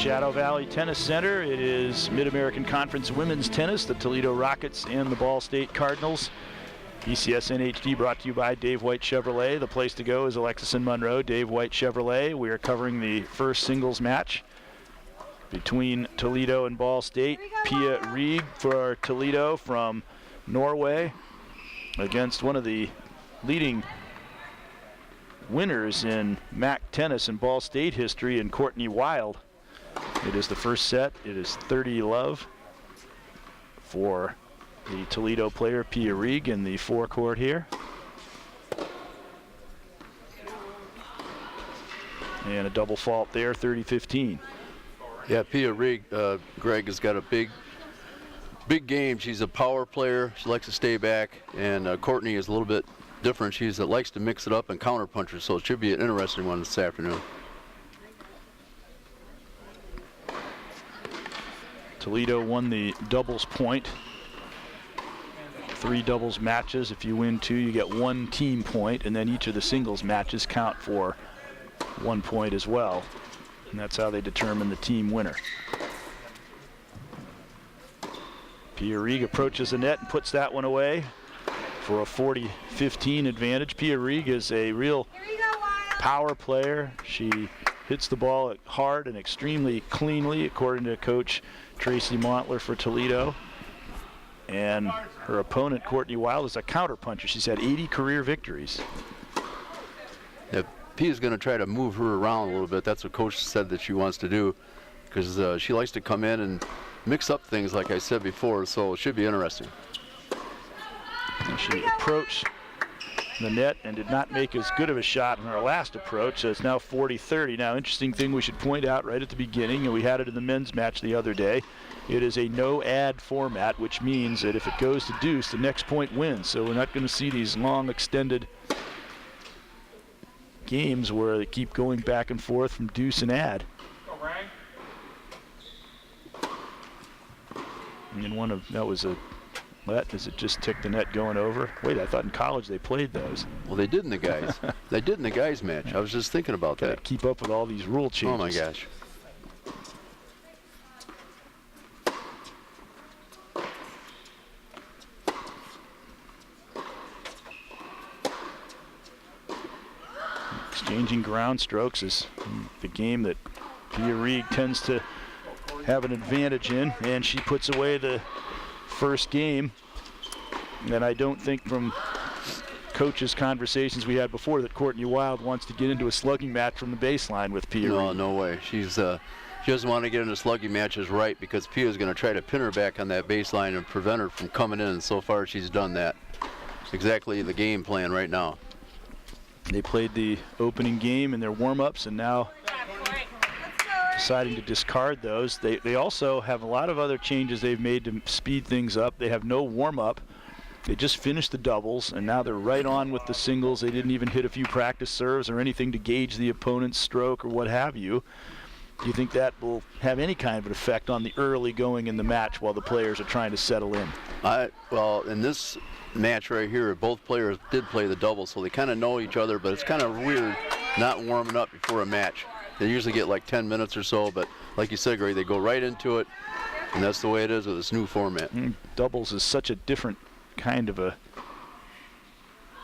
Shadow Valley Tennis Center. It is Mid-American Conference Women's Tennis, the Toledo Rockets and the Ball State Cardinals. BCSN HD brought to you by Dave White Chevrolet. The place to go is Alexis and Monroe, Dave White Chevrolet. We are covering the first singles match between Toledo and Ball State. Pia Rieg for Toledo from Norway against one of the leading winners in MAC tennis and Ball State history in Courtney Wild. It is the first set. It is 30-love for the Toledo player Pia Rieg in the forecourt here. And a double fault there, 30-15. Yeah, Pia Rieg, Greg, has got a big game. She's a power player. She likes to stay back. And Courtney is a little bit different. She likes to mix it up and counter punches, so it should be an interesting one this afternoon. Toledo won the doubles point. 3 doubles matches. If you win 2, you get 1 team point, and then each of the singles matches count for 1 point as well. And that's how they determine the team winner. Pia Rieg approaches the net and puts that one away for a 40-15 advantage. Pia Rieg is a real power player. She hits the ball hard and extremely cleanly, according to Coach Tracy Montler for Toledo. And her opponent, Courtney Wild, is a counterpuncher. She's had 80 career victories. Yeah, Pia's going to try to move her around a little bit. That's what Coach said that she wants to do, because she likes to come in and mix up things, like I said before, so it should be interesting. And she approached the net and did not make as good of a shot in her last approach, so it's now 40-30. Now, interesting thing we should point out right at the beginning, and we had it in the men's match the other day, it is a no-ad format, which means that if it goes to deuce, the next point wins. So we're not going to see these long, extended games where they keep going back and forth from deuce and ad. And one of that was a let. Does it just tick the net going over? Wait, I thought in college they played those. Well, they did in the guys. They did in the guys match. I was just thinking about Gotta that. keep up with all these rule changes. Oh my gosh. Exchanging ground strokes is the game that Pia Rieg tends to have an advantage in, and she puts away the first game. And I don't think from coaches' conversations we had before that Courtney Wild wants to get into a slugging match from the baseline with Pia Rieg. No way. She doesn't want to get into slugging matches, right, because Pia's going to try to pin her back on that baseline and prevent her from coming in, and so far she's done that. It's exactly the game plan right now. They played the opening game in their warm-ups, and now deciding to discard those. They also have a lot of other changes they've made to speed things up. They have no warm-up. They just finished the doubles, and now they're right on with the singles. They didn't even hit a few practice serves or anything to gauge the opponent's stroke or what have you. Do you think that will have any kind of an effect on the early going in the match while the players are trying to settle in? Well, in this match right here, both players did play the double, so they kind of know each other, but it's kind of weird not warming up before a match. They usually get like 10 minutes or so, but like you said, Greg, they go right into it, and that's the way it is with this new format. Doubles is such a different kind of a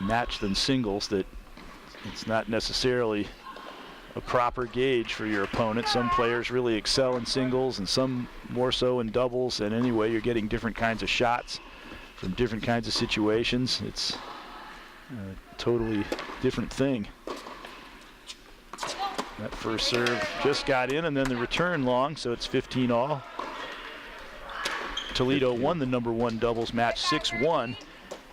match than singles that it's not necessarily a proper gauge for your opponent. Some players really excel in singles and some more so in doubles, and anyway, you're getting different kinds of shots from different kinds of situations. It's a totally different thing. That first serve just got in, and then the return long, so it's 15-all. Toledo won the #1 doubles match 6-1,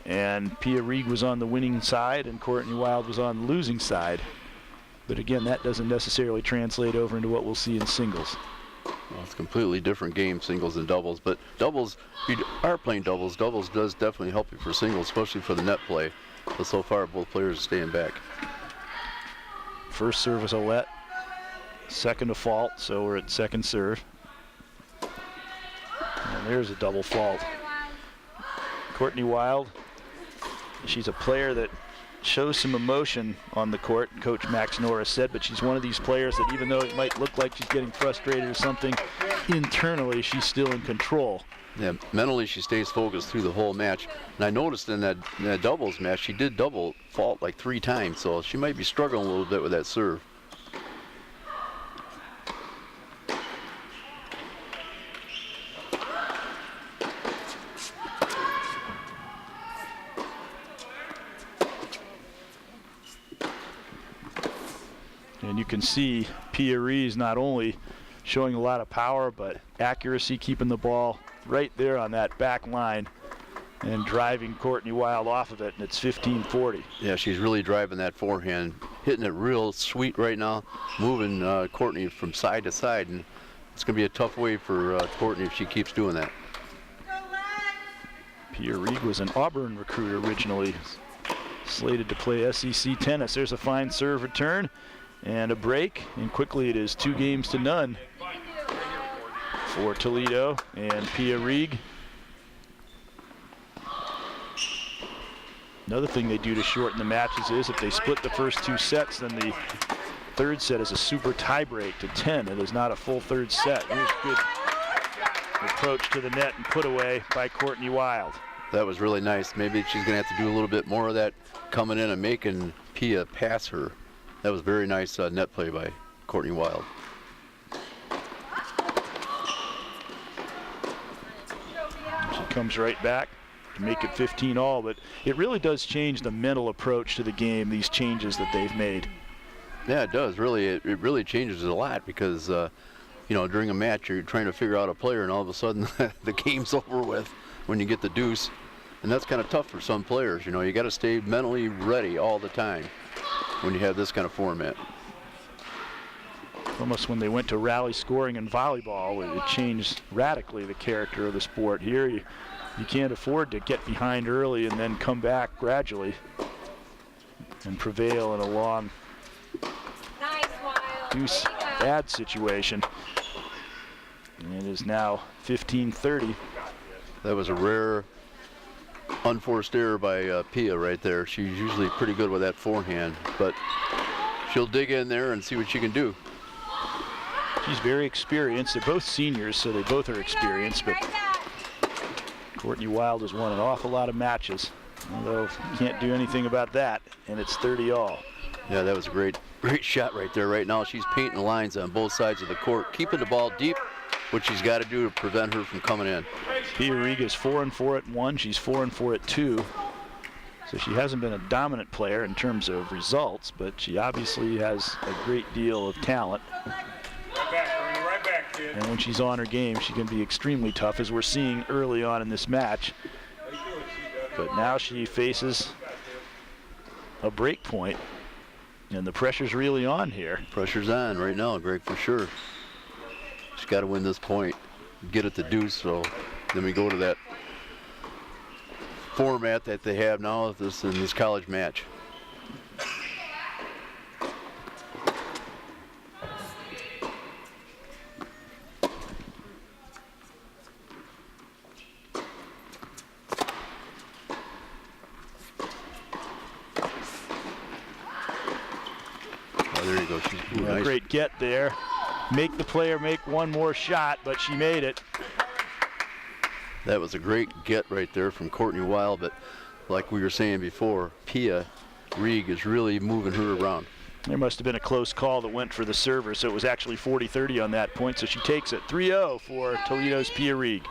and Pia Rieg was on the winning side and Courtney Wild was on the losing side. But again, that doesn't necessarily translate over into what we'll see in singles. Well, it's a completely different game, singles and doubles, but doubles, if you are playing doubles, doubles does definitely help you for singles, especially for the net play. But so far, both players are staying back. First serve was a let, second a fault, so we're at second serve. And there's a double fault. Courtney Wild, she's a player that shows some emotion on the court, Coach Max Norris said, but she's one of these players that even though it might look like she's getting frustrated or something, internally she's still in control. Yeah, mentally she stays focused through the whole match. And I noticed in that doubles match, she did double fault like 3 times, so she might be struggling a little bit with that serve. And you can see Pia Rees not only showing a lot of power, but accuracy, keeping the ball right there on that back line and driving Courtney Wild off of it, and it's 15-40. Yeah, she's really driving that forehand, hitting it real sweet right now, moving Courtney from side to side, and it's going to be a tough way for Courtney if she keeps doing that. Pia Reed was an Auburn recruit originally, slated to play SEC tennis. There's a fine serve return and a break, and quickly it is 2-0 for Toledo and Pia Reed. Another thing they do to shorten the matches is if they split the first 2 sets, then the third set is a super tie break to 10. It is not a full third set. Here's good approach to the net and put away by Courtney Wild. That was really nice. Maybe she's going to have to do a little bit more of that, coming in and making Pia pass her. That was very nice net play by Courtney Wild. She comes right back to make it 15-all, but it really does change the mental approach to the game, these changes that they've made. Yeah, it does. Really, it really changes a lot because, you know, during a match you're trying to figure out a player and all of a sudden the game's over with when you get the deuce. And that's kind of tough for some players. You know, you got to stay mentally ready all the time when you have this kind of format. Almost when they went to rally scoring in volleyball, it changed radically the character of the sport. Here, you can't afford to get behind early and then come back gradually and prevail in a long deuce bad situation. And it is now 15-30. That was a rare unforced error by Pia right there. She's usually pretty good with that forehand, but she'll dig in there and see what she can do. She's very experienced. They're both seniors, so they both are experienced, but Courtney Wild has won an awful lot of matches, although can't do anything about that, and it's 30-all. Yeah, that was a great shot right there. Right now she's painting the lines on both sides of the court, keeping the ball deep, which she's got to do to prevent her from coming in. Pia Reed is 4-4 at 1. She's 4-4 at 2. So she hasn't been a dominant player in terms of results, but she obviously has a great deal of talent. Right back, kid. And when she's on her game, she can be extremely tough, as we're seeing early on in this match. But now she faces a break point, and the pressure's really on here. Pressure's on right now, Greg, for sure. She's got to win this point, get it to deuce, so then we go to that format that they have now in this college match. Oh, there you go. She's nice. Great get there. Make the player make one more shot, but she made it. That was a great get right there from Courtney Wild, but like we were saying before, Pia Reed is really moving her around. There must have been a close call that went for the server, so it was actually 40-30 on that point, so she takes it. 3-0 for Toledo's Pia Reed.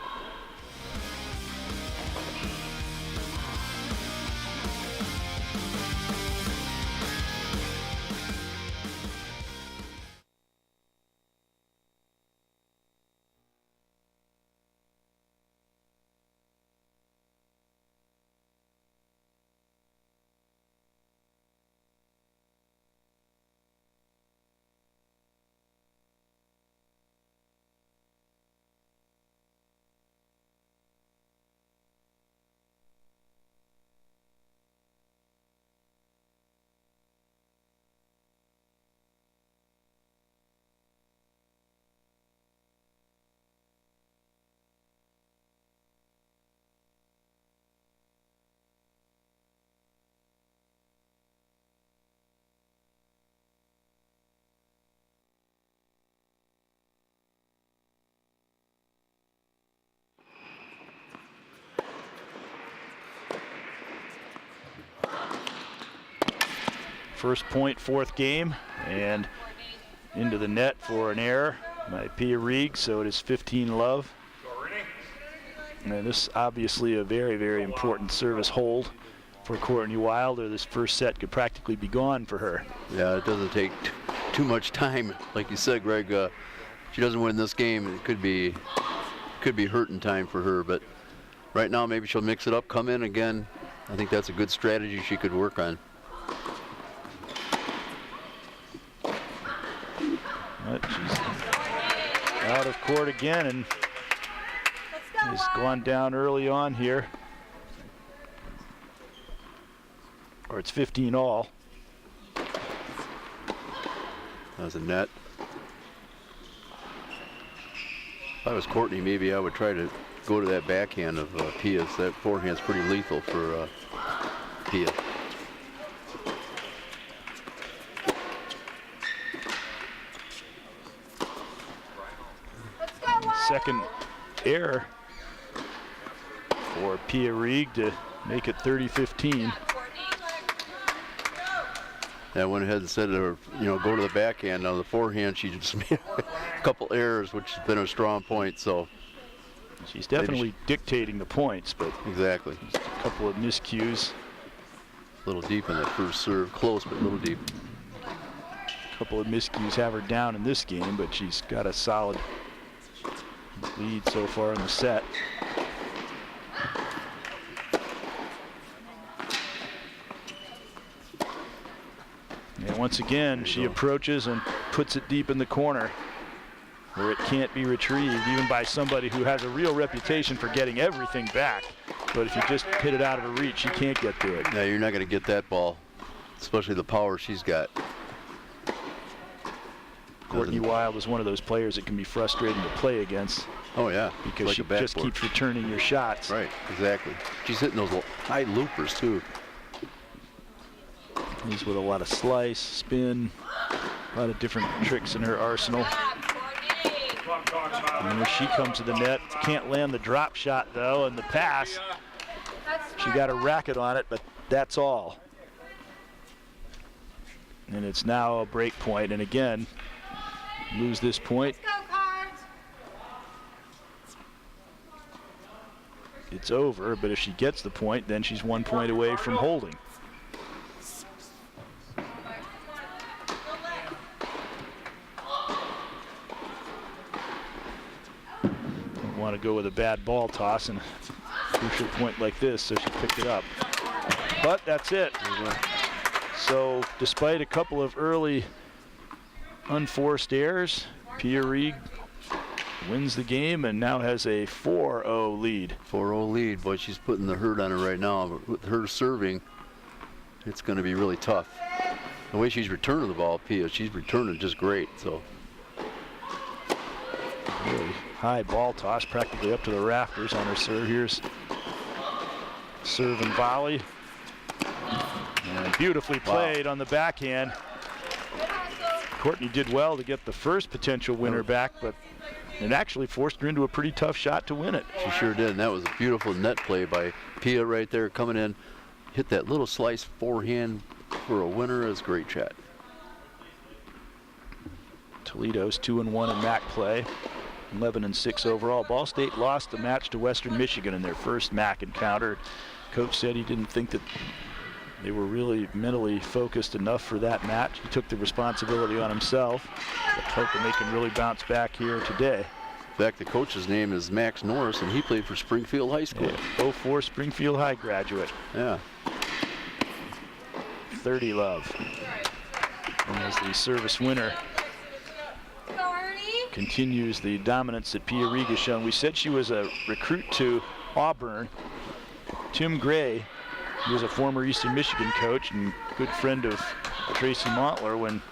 First point, fourth game, and into the net for an error by Pia Rieg, so it is 15-love. And this obviously a very, very important service hold for Courtney Wilder. This first set could practically be gone for her. Yeah, it doesn't take too much time. Like you said, Greg, she doesn't win this game, it could be hurting time for her, but right now maybe she'll mix it up, come in again. I think that's a good strategy she could work on. But she's out of court again and has gone down early on here. Or it's 15 all. That's a net. If I was Courtney, maybe I would try to go to that backhand of Pia's. That forehand's pretty lethal for Pia. Second error for Pia Rieg to make it 30-15. I went ahead and said to her, go to the backhand. On the forehand, she just made a couple errors, which has been a strong point. So she's definitely dictating the points, but exactly, just a couple of miscues. A little deep in that first serve, close but a little deep. A couple of miscues have her down in this game, but she's got a solid lead so far in the set. And once again, she approaches and puts it deep in the corner where it can't be retrieved, even by somebody who has a real reputation for getting everything back. But if you just hit it out of her reach, you can't get to it. Yeah, you're not going to get that ball, especially the power she's got. Courtney Wild is one of those players that can be frustrating to play against. Oh yeah, because like she just keeps returning your shots. Right, exactly. She's hitting those high loopers too. He's with a lot of slice, spin, a lot of different tricks in her arsenal. And when she comes to the net, can't land the drop shot though, and the pass. She got a racket on it, but that's all. And it's now a break point, and again, lose this point. It's over, but if she gets the point, then she's 1 point away from holding. Don't want to go with a bad ball toss and a crucial point like this, so she picked it up. But that's it. So despite a couple of early unforced errors, Pia Rieg wins the game and now has a 4-0 lead. 4-0 lead. Boy, she's putting the hurt on her right now. With her serving, it's going to be really tough. The way she's returning the ball, Pia, she's returning just great. So really high ball toss, practically up to the rafters on her serve. Here's serve and volley. And beautifully played on the backhand. Courtney did well to get the first potential winner back, but it actually forced her into a pretty tough shot to win it. She sure did, and that was a beautiful net play by Pia right there, coming in, hit that little slice forehand for a winner. Is a great shot. Toledo's 2-1 in MAC play, 11-6 overall. Ball State lost the match to Western Michigan in their first MAC encounter. Coach said he didn't think that they were really mentally focused enough for that match. He took the responsibility on himself, but hoping they can really bounce back here today. In fact, the coach's name is Max Norris, and he played for Springfield High School. Yeah, 04 Springfield High graduate. Yeah. 30-love. And as the service winner continues the dominance that Pia Rieg has shown. We said she was a recruit to Auburn. Tim Gray, who was a former Eastern Michigan coach and good friend of Tracy Montler, when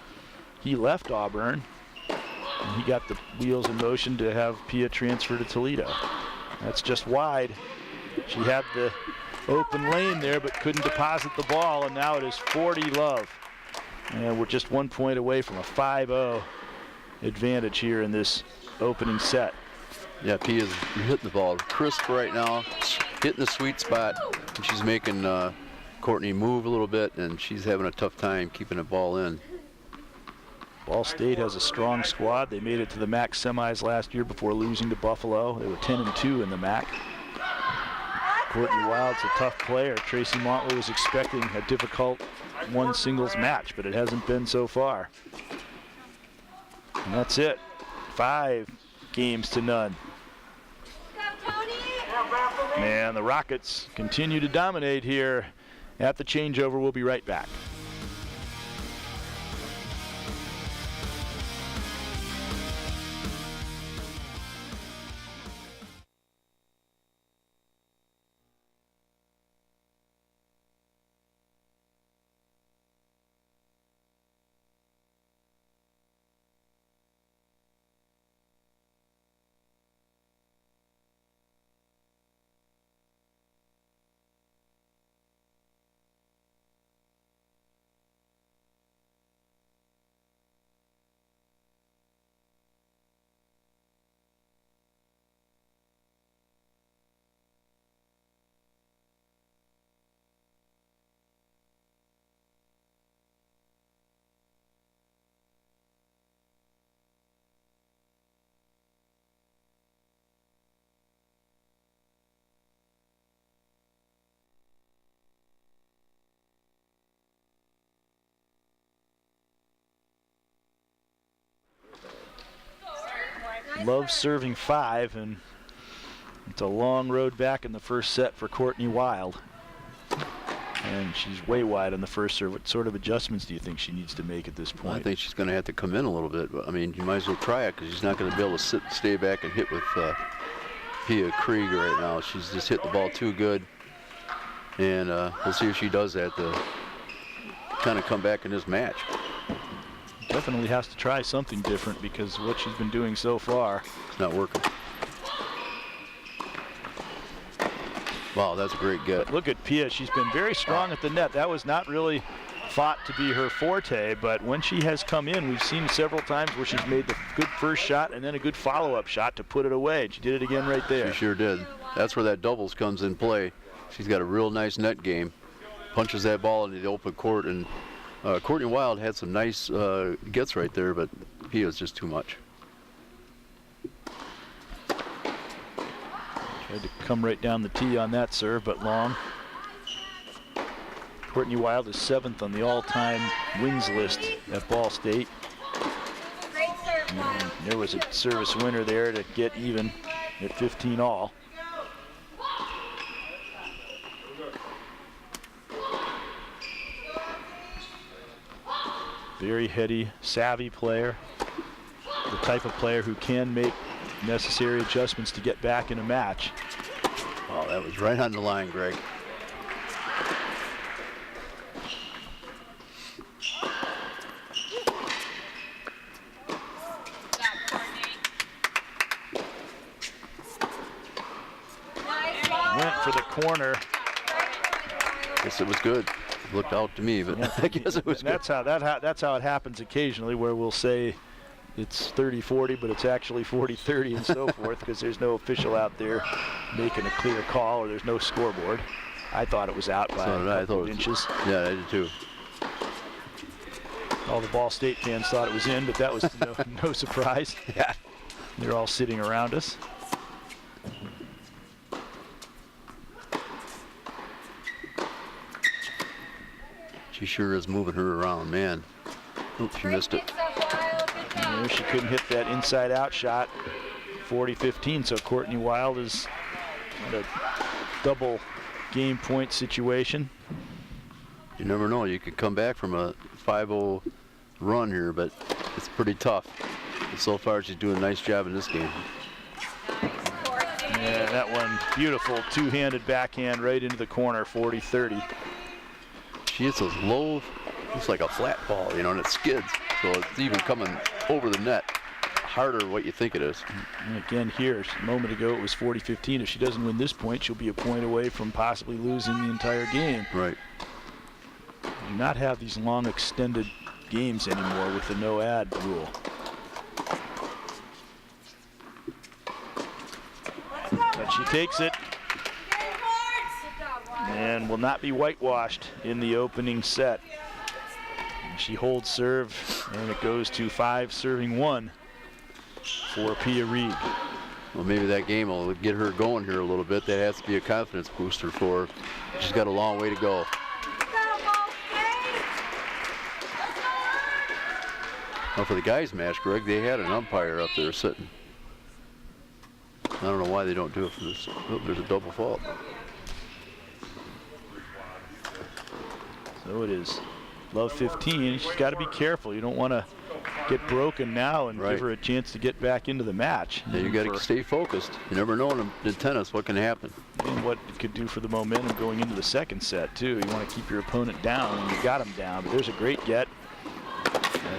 he left Auburn, and he got the wheels in motion to have Pia transfer to Toledo. That's just wide. She had the open lane there, but couldn't deposit the ball, and now it is 40-love. And we're just 1 point away from a 5-0 advantage here in this opening set. Yeah, Pia's hitting the ball crisp right now, hitting the sweet spot, and she's making Courtney move a little bit, and she's having a tough time keeping the ball in. Ball State has a strong squad. They made it to the MAC semis last year before losing to Buffalo. They were 10-2 in the MAC. Courtney Wild's a tough player. Tracy Montler was expecting a difficult one singles match, but it hasn't been so far. And that's it. 5 games to none. And the Rockets continue to dominate here at the changeover. We'll be right back. Loves serving 5, and it's a long road back in the first set for Courtney Wild. And she's way wide on the first serve. What sort of adjustments do you think she needs to make at this point? Well, I think she's going to have to come in a little bit. But I mean, you might as well try it because she's not going to be able to stay back and hit with Pia Krieg right now. She's just hit the ball too good. And we'll see if she does that to kind of come back in this match. Definitely has to try something different because what she's been doing so far. It's not working. Wow, that's a great get. But look at Pia. She's been very strong at the net. That was not really thought to be her forte, but when she has come in, we've seen several times where she's made the good first shot and then a good follow-up shot to put it away. And she did it again right there. She sure did. That's where that doubles comes in play. She's got a real nice net game. Punches that ball into the open court, and Courtney Wild had some nice gets right there, but Pia's just too much. Tried to come right down the tee on that serve, but long. Courtney Wild is 7th on the all-time wins list at Ball State. And there was a service winner there to get even at 15 all. Very heady, savvy player. The type of player who can make necessary adjustments to get back in a match. Oh, that was right on the line, Greg. Went for the corner. Guess it was good. It looked out to me, but yeah, I guess it was good. That's how it happens occasionally, where we'll say it's 30-40, but it's actually 40-30 and so forth, because there's no official out there making a clear call, or there's no scoreboard. I thought it was out by a couple of inches. Yeah, I did too. All the Ball State fans thought it was in, but that was no surprise. Yeah. They're all sitting around us. She sure is moving her around, man. Oops, she missed it. And she couldn't hit that inside-out shot. 40-15, so Courtney Wild is in a double game point situation. You never know. You could come back from a 5-0 run here, but it's pretty tough. And so far, she's doing a nice job in this game. Yeah, that one, beautiful two-handed backhand right into the corner, 40-30. She hits those low, it's like a flat ball, you know, and it skids. So it's even coming over the net harder than what you think it is. And again here, a moment ago it was 40-15. If she doesn't win this point, she'll be a point away from possibly losing the entire game. Right. Do not have these long extended games anymore with the no ad rule. But she takes it. and will not be whitewashed in the opening set. She holds serve, and it goes to 5 serving 1 for Pia Reed. Well, maybe that game will get her going here a little bit. That has to be a confidence booster for her. She's got a long way to go. Well, for the guys' match, Greg, they had an umpire up there sitting. I don't know why they don't do it for this. Oh, there's a double fault. So it is love 15. She's got to be careful. You don't want to get broken now and give her a chance to get back into the match. Yeah, you got to stay focused. You never know in tennis what can happen. And what it could do for the momentum going into the second set, too. You want to keep your opponent down, and you got him down. But there's a great get.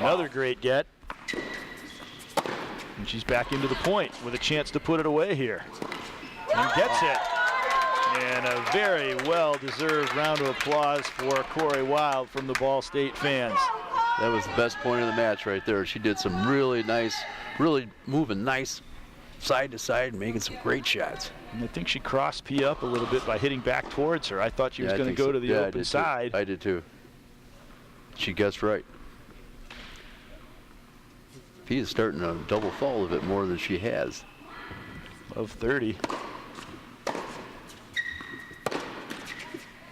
Another great get. And she's back into the point with a chance to put it away here. And gets it. And a very well-deserved round of applause for Corey Wild from the Ball State fans. That was the best point of the match right there. She did some really nice, really moving nice side to side and making some great shots. And I think she crossed Pia up a little bit by hitting back towards her. I thought she was going to go to the open side. I did too. She guessed right. Pia's starting to double fall a bit more than she has. Of 30.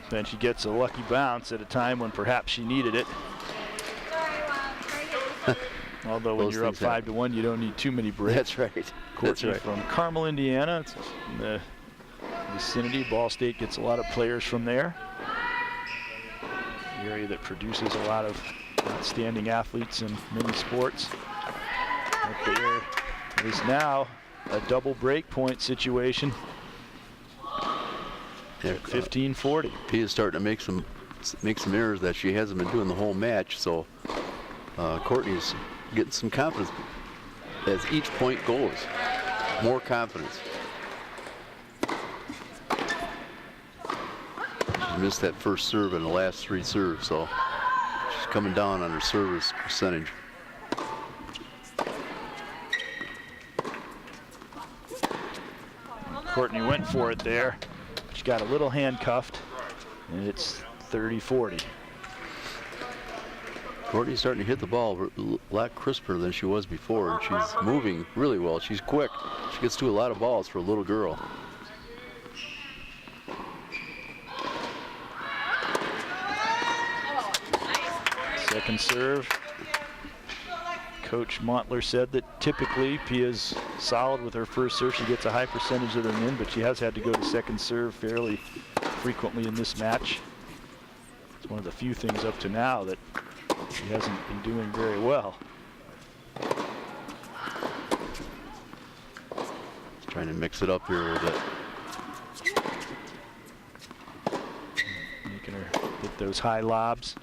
Then she gets a lucky bounce at a time when perhaps she needed it. Although when you're up 5-1, you don't need too many breaks. That's right. Courtney from Carmel, Indiana. It's in the vicinity. Ball State gets a lot of players from there. The area that produces a lot of outstanding athletes in many sports. But there is now a double break point situation. Yeah, 15-40. Pia's starting to make some errors that she hasn't been doing the whole match. So Courtney's getting some confidence as each point goes. More confidence. She missed that first serve in the last 3 serves, so she's coming down on her service percentage. Courtney went for it there. She got a little handcuffed, and it's 30-40. Courtney's starting to hit the ball a lot crisper than she was before, and she's moving really well. She's quick. She gets to a lot of balls for a little girl. Second serve. Coach Montler said that typically Pia's solid with her first serve. She gets a high percentage of them in, but she has had to go to second serve fairly frequently in this match. It's one of the few things up to now that she hasn't been doing very well. Trying to mix it up here a little bit. Making her hit those high lobs.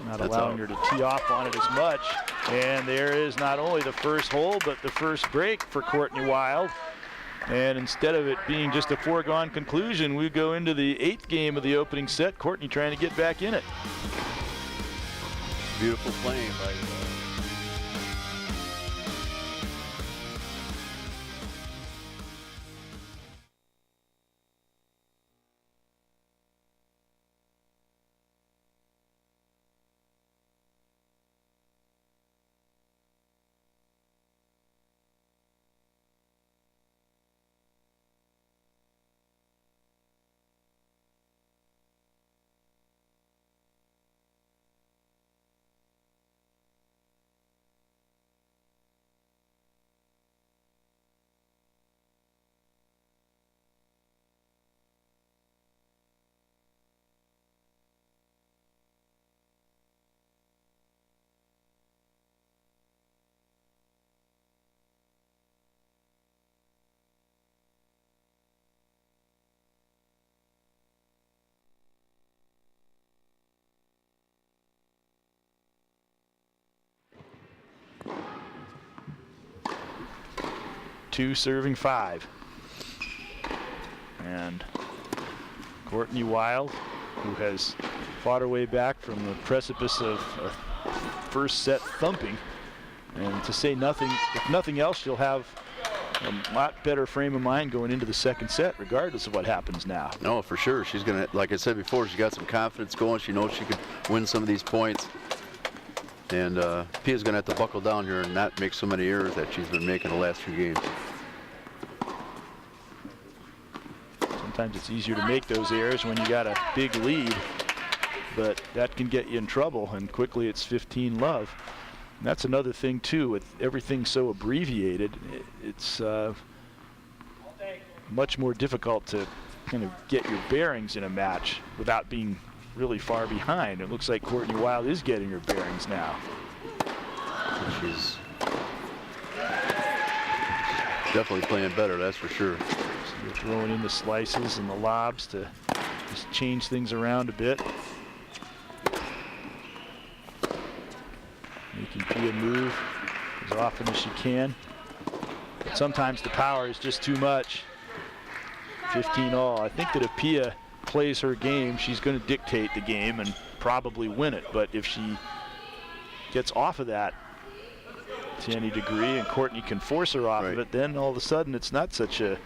Not allowing her to tee off on it as much. And there is not only the first hole, but the first break for Courtney Wild. And instead of it being just a foregone conclusion, we go into the 8th game of the opening set. Courtney trying to get back in it. Beautiful playing by two serving 5. And Courtney Wild, who has fought her way back from the precipice of a first set thumping. And to say nothing, if nothing else, she'll have a lot better frame of mind going into the second set, regardless of what happens now. No, for sure. She's going to, like I said before, she's got some confidence going. She knows she could win some of these points. And Pia's going to have to buckle down here and not make so many errors that she's been making the last few games. Sometimes it's easier to make those errors when you got a big lead, but that can get you in trouble, and quickly it's 15-love. And that's another thing too, with everything so abbreviated, it's much more difficult to kind of get your bearings in a match without being really far behind. It looks like Courtney Wild is getting her bearings now. She's definitely playing better, that's for sure. So you're throwing in the slices and the lobs to just change things around a bit. Making Pia move as often as she can. But sometimes the power is just too much. 15-all. I think that if Pia plays her game, she's going to dictate the game and probably win it. But if she gets off of that to any degree and Courtney can force her off of it, then all of a sudden it's not such a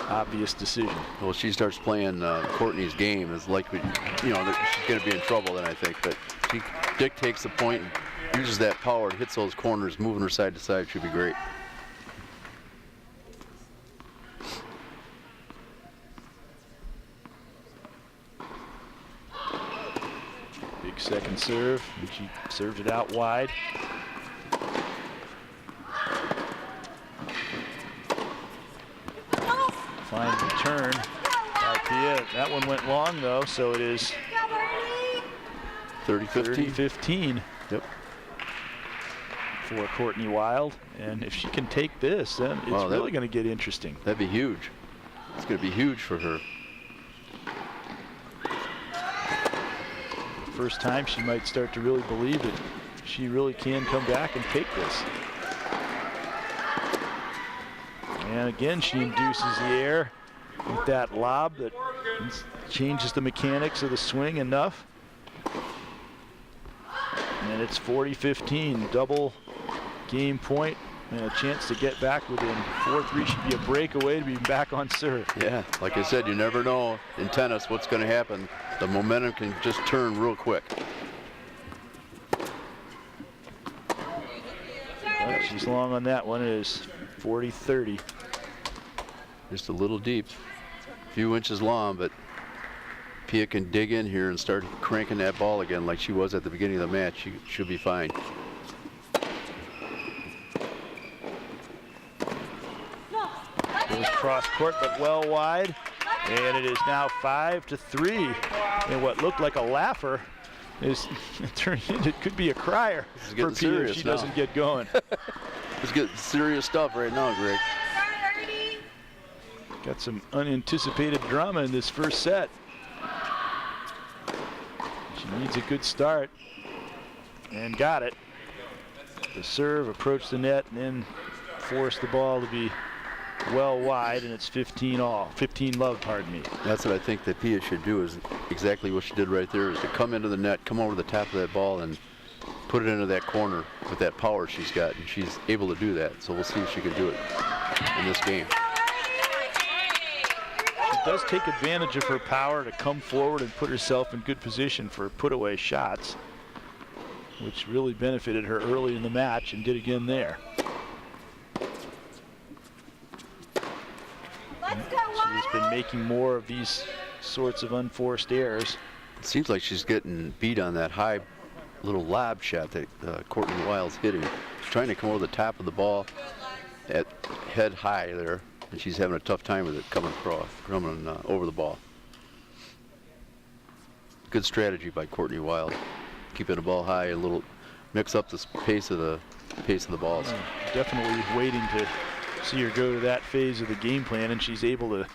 obvious decision. Well, she starts playing Courtney's game, is likely, you know, that she's going to be in trouble then, I think. But she dictates the point and uses that power, hits those corners, moving her side to side should be great. Big second serve, and she served it out wide. Fine return by Pia. That one went long though, so it is 30-15. Yep. For Courtney Wild, and if she can take this, then it's really going to get interesting. That'd be huge. It's going to be huge for her. First time she might start to really believe that she really can come back and take this. And again, she induces the air with that lob that changes the mechanics of the swing enough. And it's 40-15, double game point, and a chance to get back within 4-3. Should be a breakaway to be back on serve. Yeah, like I said, you never know in tennis what's going to happen. The momentum can just turn real quick. Well, she's long on that one. It is 40-30. Just a little deep, a few inches long, but Pia can dig in here and start cranking that ball again like she was at the beginning of the match. She should be fine. Goes cross court, but well wide. And it is now 5-3. And what looked like a laugher is it could be a crier for Pia if she doesn't get going. It's getting serious stuff right now, Greg. Got some unanticipated drama in this first set. She needs a good start and got it. The serve approached the net and then forced the ball to be well wide, and it's 15-all. 15-love, pardon me. That's what I think that Pia should do, is exactly what she did right there, is to come into the net, come over the top of that ball and put it into that corner with that power she's got, and she's able to do that. So we'll see if she can do it in this game. She does take advantage of her power to come forward and put herself in good position for put-away shots, which really benefited her early in the match and did again there. She has been making more of these sorts of unforced errors. It seems like she's getting beat on that high little lob shot that Courtney Wild's hitting. She's trying to come over the top of the ball at head high there, and she's having a tough time with it coming across, over the ball. Good strategy by Courtney Wild, keeping the ball high, a little mix up the pace of the balls. Definitely waiting to see her go to that phase of the game plan, and she's able to